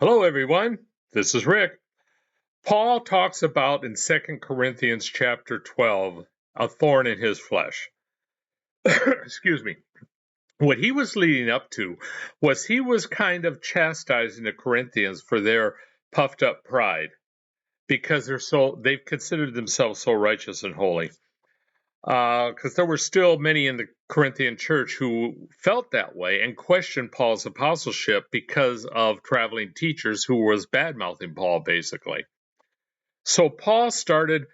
Hello, everyone. This is Rick. Paul talks about in 2 Corinthians chapter 12, a thorn in his flesh. Excuse me. What he was leading up to was he was kind of chastising the Corinthians for their puffed up pride because they've considered themselves so righteous and holy. Because there were still many in the Corinthian church who felt that way and questioned Paul's apostleship because of traveling teachers who was bad-mouthing Paul, basically. So Paul started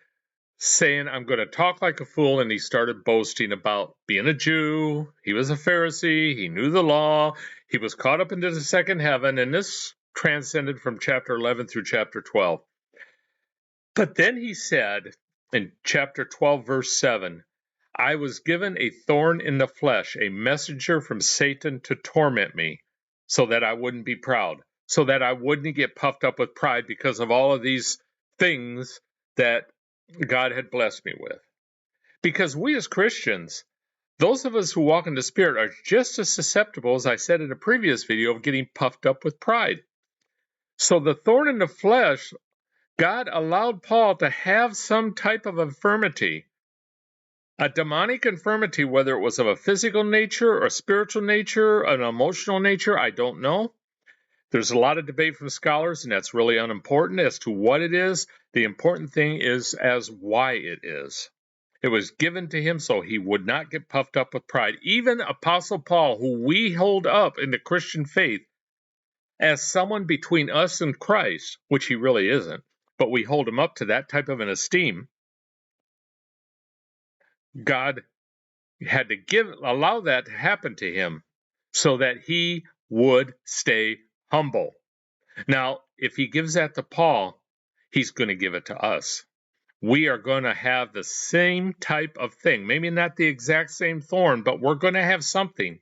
saying, I'm going to talk like a fool, and he started boasting about being a Jew. He was a Pharisee. He knew the law. He was caught up into the second heaven, and this transcended from chapter 11 through chapter 12. But then he said in chapter 12, verse 7, I was given a thorn in the flesh, a messenger from Satan to torment me, so that I wouldn't be proud, so that I wouldn't get puffed up with pride because of all of these things that God had blessed me with. Because we as Christians, those of us who walk in the Spirit are just as susceptible, as I said in a previous video, of getting puffed up with pride. So the thorn in the flesh, God allowed Paul to have some type of infirmity, a demonic infirmity, whether it was of a physical nature or a spiritual nature, an emotional nature, I don't know. There's a lot of debate from scholars, and that's really unimportant as to what it is. The important thing is as why it is. It was given to him so he would not get puffed up with pride. Even Apostle Paul, who we hold up in the Christian faith as someone between us and Christ, which he really isn't, but we hold him up to that type of an esteem, God had to allow that to happen to him so that he would stay humble. Now, if he gives that to Paul, he's going to give it to us. We are going to have the same type of thing. Maybe not the exact same thorn, but we're going to have something.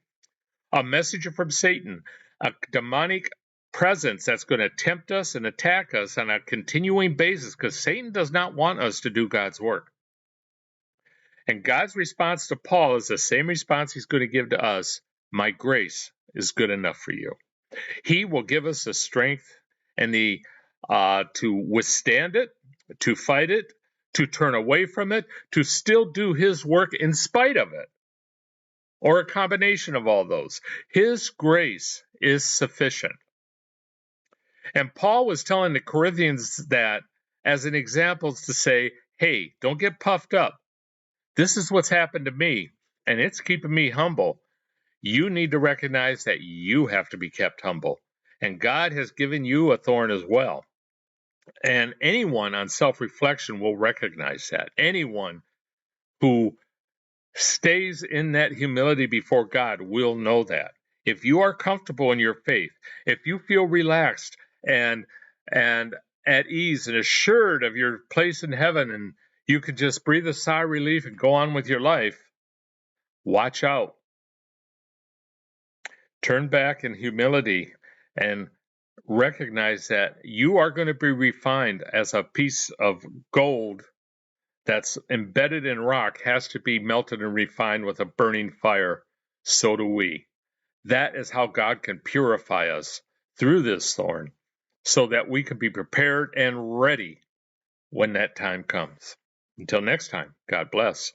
A messenger from Satan, a demonic presence that's going to tempt us and attack us on a continuing basis, because Satan does not want us to do God's work. And God's response to Paul is the same response he's going to give to us. My grace is good enough for you. He will give us the strength and the to withstand it, to fight it, to turn away from it, to still do his work in spite of it, or a combination of all those. His grace is sufficient. And Paul was telling the Corinthians that as an example to say, hey, don't get puffed up. This is what's happened to me, and it's keeping me humble. You need to recognize that you have to be kept humble. And God has given you a thorn as well. And anyone on self-reflection will recognize that. Anyone who stays in that humility before God will know that. If you are comfortable in your faith, if you feel relaxed and at ease and assured of your place in heaven, and you can just breathe a sigh of relief and go on with your life, watch out. Turn back in humility and recognize that you are going to be refined as a piece of gold that's embedded in rock has to be melted and refined with a burning fire. So do we. That is how God can purify us through this thorn so that we can be prepared and ready when that time comes. Until next time, God bless.